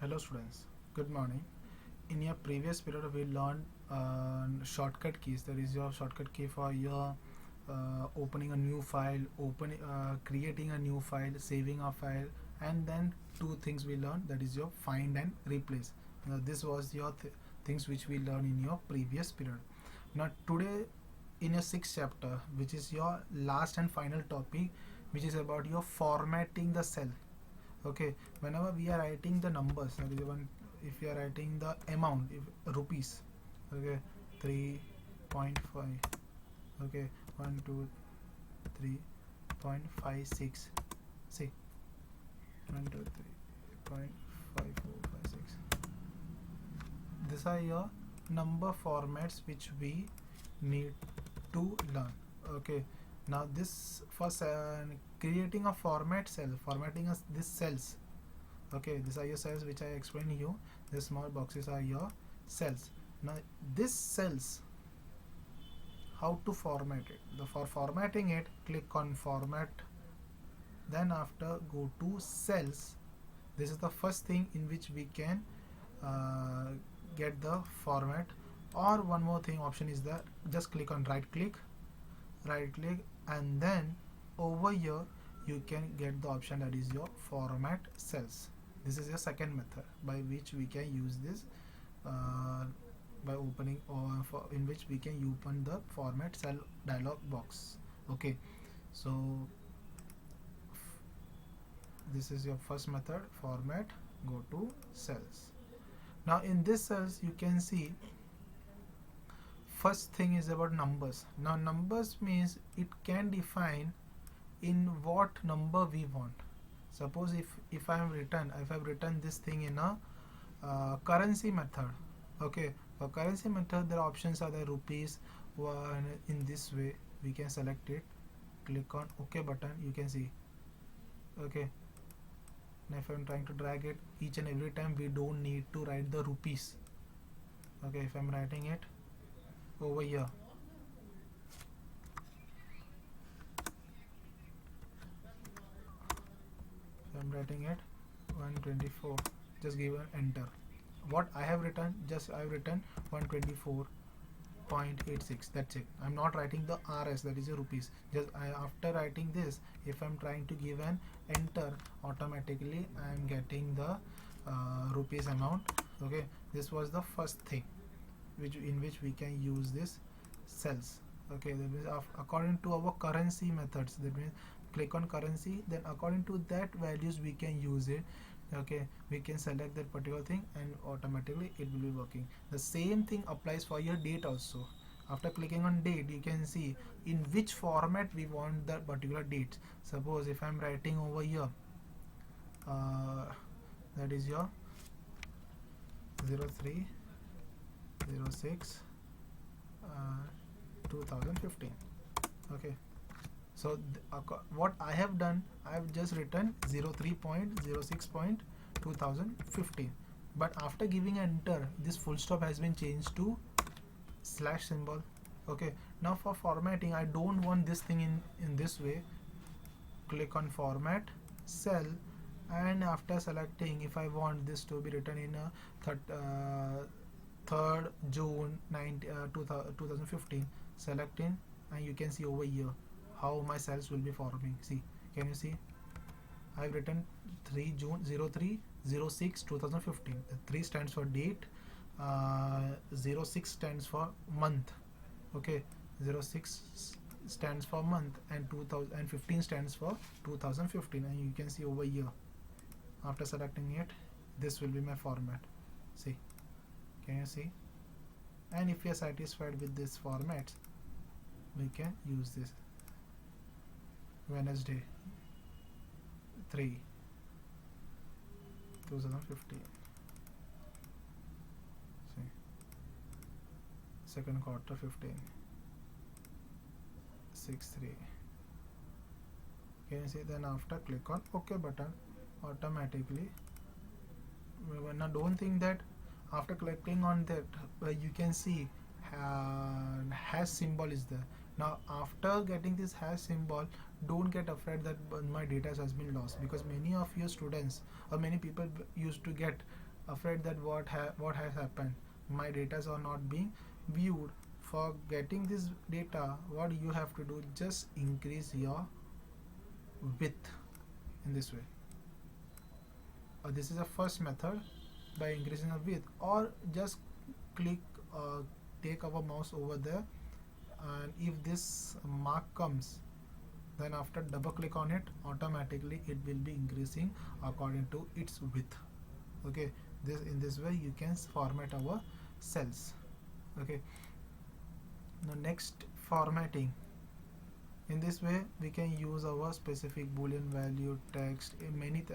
Hello students, good morning. In your previous period we learned shortcut keys. That is your shortcut key for your opening a new file, creating a new file, saving a file, and then two things we learned, that is your find and replace. Now this was your things which we learned in your previous period. Now today in your sixth chapter, which is your last and final topic, which is about your formatting the cell. Okay, whenever we are writing the numbers, that is one, if you are writing the amount, if rupees, okay, 3.5, okay, 123.56, see, 123.5456. These are your number formats which we need to learn. Okay, now this for creating a formatting this cells. Okay, these are your cells which I explained you. The small boxes are your cells. Now this cells, how to format it? For formatting it, click on format, then after go to cells. This is the first thing in which we can get the format. Or one more thing option is that just click on right click, and then over here you can get the option that is your format cells. This is your second method by which we can use this by opening, or in which we can open the format cell dialog box. Okay, so this is your first method, format, go to cells. Now in this cells you can see first thing is about numbers. Now numbers means it can define in what number we want. Suppose if I have written this thing in a currency method. Okay, for currency method the options are the rupees. One in this way we can select it, click on OK button, you can see. Okay, now if I'm trying to drag it, each and every time we don't need to write the rupees. Okay, if I'm writing it over here, I'm writing it 124, just give an enter. What I have written, just I have written 124.86, that's it. I'm not writing the RS, that is your rupees. Just after writing this, if I'm trying to give an enter, automatically I am getting the rupees amount. Okay, this was the first thing in which we can use this cells. Okay, that means according to our currency methods, that means click on currency, then according to that values we can use it. Okay, we can select that particular thing and automatically it will be working. The same thing applies for your date also. After clicking on date, you can see in which format we want that particular date. Suppose if I'm writing over here, that is your 03/06 2015. Okay, so what I have done, I have just written 03.06.2015, but after giving enter, this full stop has been changed to slash symbol. Okay, now for formatting, I don't want this thing in this way. Click on format cell, and after selecting, if I want this to be written in a 3rd June 2015, selecting, and you can see over here how my cells will be forming. See, can you see? I've written 03/06 2015. The 3 stands for date, 06 stands for month. Okay, 06 stands for month, and 2015 stands for 2015, and you can see over here. After selecting it, this will be my format. See, can you see? And if you are satisfied with this format, we can use this. Wednesday 3 2015. See, second quarter 15 6/3. Can you see? Then after click on OK button, automatically. Now don't think that after clicking on that you can see hash symbol is there. Now after getting this hash symbol, don't get afraid that my data has been lost, because many of your students or many people used to get afraid that what has happened, my data are not being viewed. For getting this data, what you have to do, just increase your width in this way. This is the first method, by increasing the width, or just click take our mouse over there, and if this mark comes, then after double click on it, automatically it will be increasing according to its width. Okay, this in this way you can format our cells. Okay, now next, formatting. In this way we can use our specific boolean value, text, many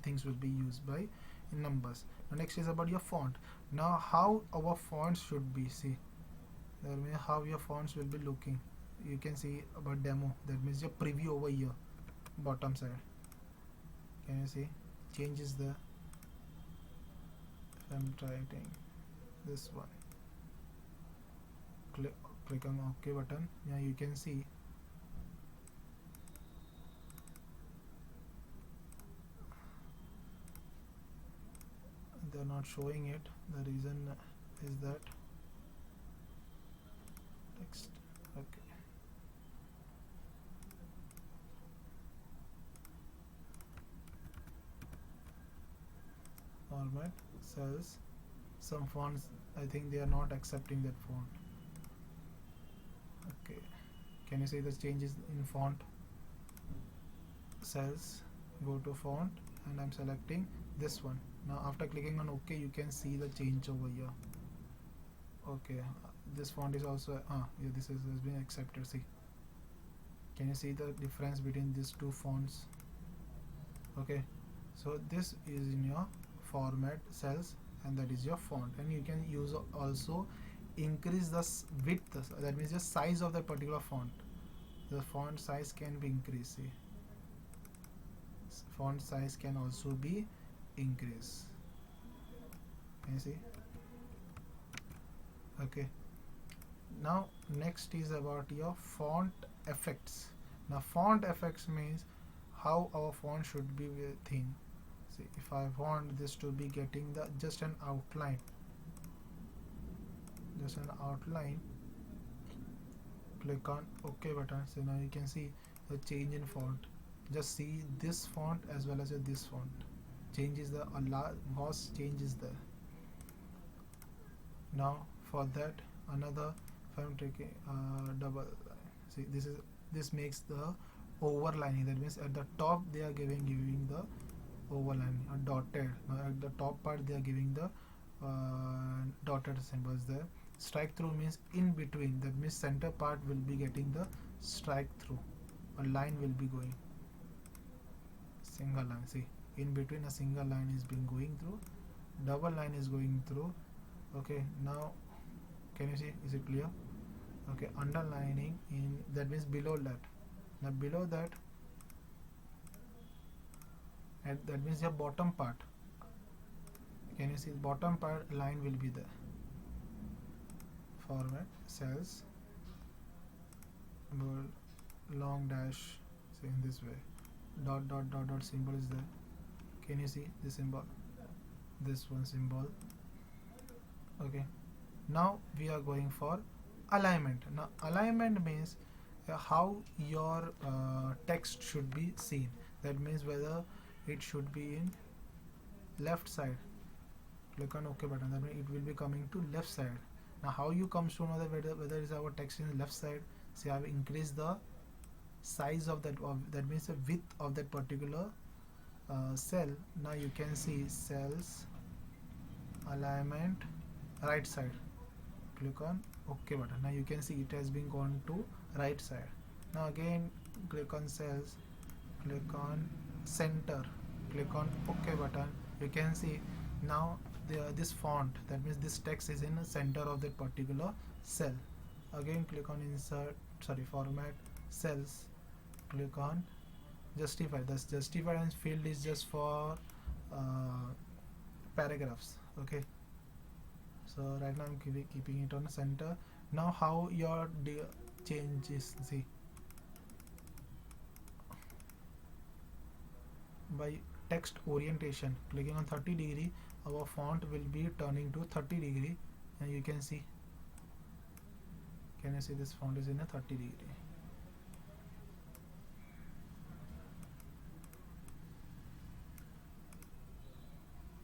things will be used by numbers. Now next is about your font. Now how our fonts should be, see, that means how your fonts will be looking. You can see about demo, that means your preview over here, bottom side. Can you see changes there? If I'm trying this one, click on OK button. Yeah, you can see they're not showing it. The reason is that text. Okay, format cells. Some fonts, I think they are not accepting that font. Okay, can you see the changes in font? Cells, go to font, and I'm selecting this one. Now after clicking on OK, you can see the change over here. Okay, this font is also yeah, this has been accepted. See, can you see the difference between these two fonts? Okay, so this is in your format cells, and that is your font. And you can use also increase the width, that means the size of that particular font. The font size can be increased. See, font size can also be increased. Can you see? Okay, now next is about your font effects. Now font effects means how our font should be thin. See, if I want this to be getting the just an outline, click on OK button. So now you can see the change in font. Just see this font as well as this font changes, the vast changes there. Now for that, another, if I'm taking double, see, this makes the overlining. That means at the top they are giving the overlining, dotted. Now at the top part they are giving the dotted symbols there. Strike through means in between, that means center part will be getting the strike through, a line will be going, single line. See, in between a single line is being going through, double line is going through. Okay, now can you see, is it clear? Okay, underlining, in that means below that. Now below that, and that means your bottom part. Can you see the bottom part line will be there? Format cells, bold, long dash, say in this way, dot dot dot dot symbol is there. Can you see the symbol? This one symbol. Okay, now we are going for alignment. Now alignment means how your text should be seen. That means whether it should be in left side. Click on OK button. That means it will be coming to left side. Now how you come to know that whether is our text in the left side? See, I have increased the size of that. That means the width of that particular cell. Now you can see cells, alignment, right side. Click on OK button. Now you can see it has been gone to right side. Now again click on cells, click on center, click on OK button. You can see now this font, that means this text is in the center of that particular cell. Again click on format cells, click on justify. This justify and field is just for paragraphs. Okay, so right now I'm keeping it on the center. Now how your changes, see, by text orientation, clicking on 30 degree, our font will be turning to 30 degree, and you can see, can you see this font is in a 30 degree.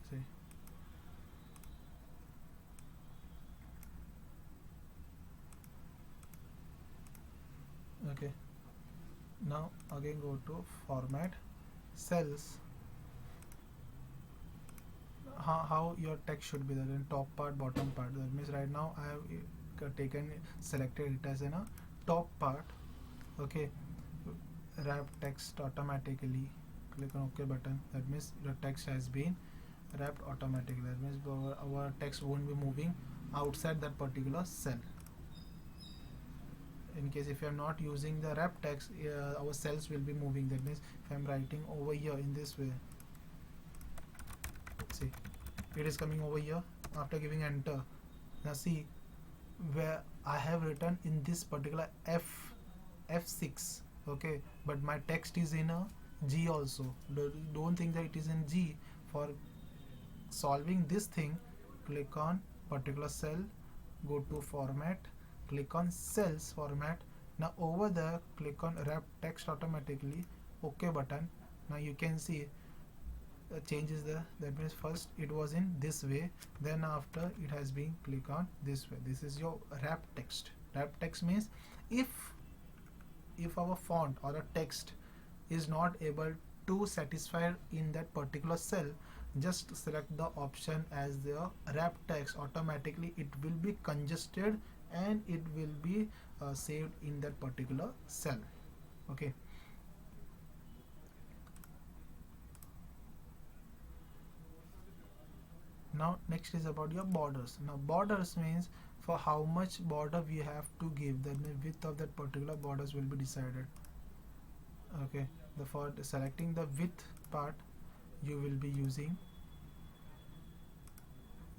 See, okay. Now again go to format, cells. How your text should be there in top part, bottom part. That means right now I have taken selected it as in a top part. Okay, wrap text automatically, click on OK button. That means the text has been wrapped automatically. That means our text won't be moving outside that particular cell. In case if you are not using the wrap text, our cells will be moving. That means if I am writing over here in this way, see, it is coming over here after giving enter. Now see where I have written in this particular F6, okay, but my text is in a G also. Don't think that it is in G. For solving this thing, click on particular cell, go to format, click on cells format. Now over there click on wrap text automatically, OK button. Now you can see the change is there. That means first it was in this way, then after it has been click on this way. This is your wrap text. Wrap text means if our font or a text is not able to satisfy in that particular cell, just select the option as the wrap text. Automatically it will be congested and it will be saved in that particular cell. Okay. Now next is about your borders. Now borders means for how much border we have to give. That means width of that particular borders will be decided. Okay. For selecting the width part, you will be using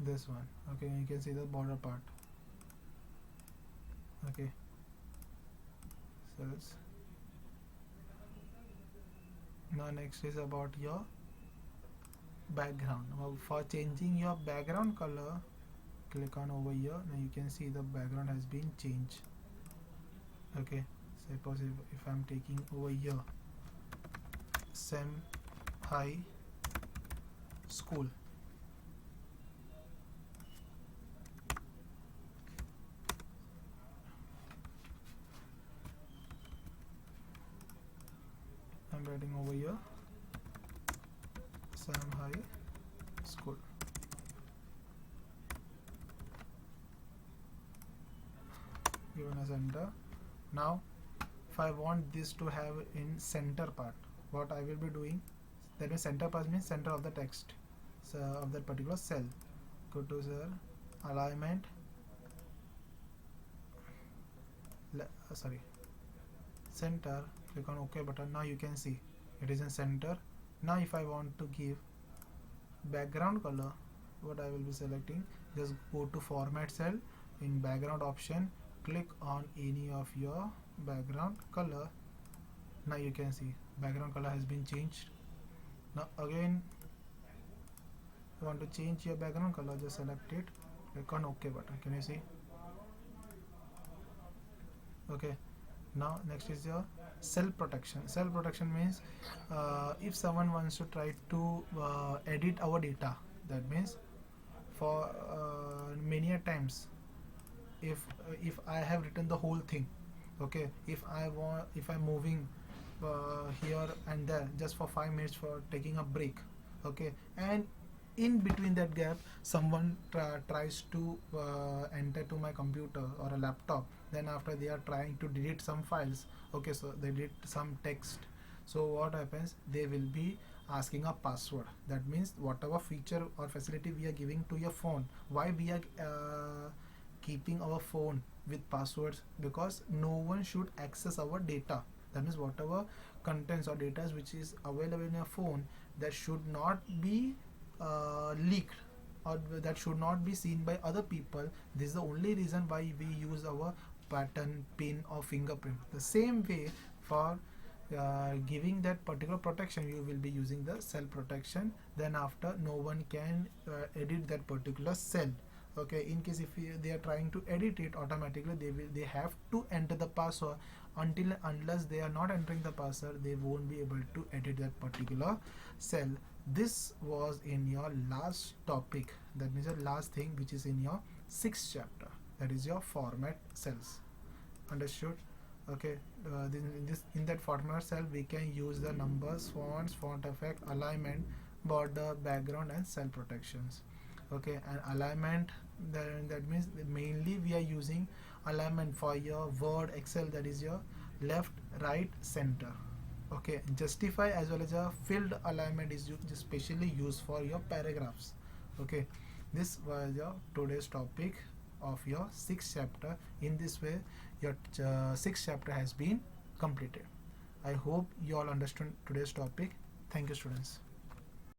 this one. Okay, you can see the border part. Okay. Cells. Now next is about your background. Now for changing your background color, click on over here. Now you can see the background has been changed. Okay, suppose if I'm taking over here Sam High School, I'm writing over here Sam High School. Given as enter. Now if I want this to have in center part, what I will be doing, that means center part means center of the text, so of that particular cell. Go to alignment, center, click on OK button. Now you can see it is in center. Now if I want to give background color, what I will be selecting, just go to format cell, in background option click on any of your background color. Now you can see background color has been changed. Now again you want to change your background color, just select it, click on OK button. Can you see? Okay. Now next is your cell protection. Cell protection means if someone wants to try to edit our data, that means for many a times if I have written the whole thing, okay, if I'm moving here and there just for 5 minutes for taking a break, okay, and in between that gap someone tries to enter to my computer or a laptop, then after they are trying to delete some files, okay, so they delete some text, so what happens, they will be asking a password. That means whatever feature or facility we are giving to your phone, why we are keeping our phone with passwords, because no one should access our data. That means whatever contents or data which is available in your phone, that should not be leaked or that should not be seen by other people. This is the only reason why we use our pattern, pin or fingerprint. The same way for giving that particular protection, you will be using the cell protection. Then after, no one can edit that particular cell. Okay, in case if they are trying to edit it automatically, they have to enter the password. Unless they are not entering the password, they won't be able to edit that particular cell. This was in your last topic, that means the last thing which is in your sixth chapter, that is your format cells. Understood? Okay, in that format cell we can use the numbers, fonts, font effect, alignment, border, background, and cell protections. Okay, and alignment, that means mainly we are using alignment for your Word, Excel, that is your left, right, center. Okay, justify as well as a filled alignment is specially used for your paragraphs. Okay, this was your today's topic of your sixth chapter. In this way, your sixth chapter has been completed. I hope you all understood today's topic. Thank you, students.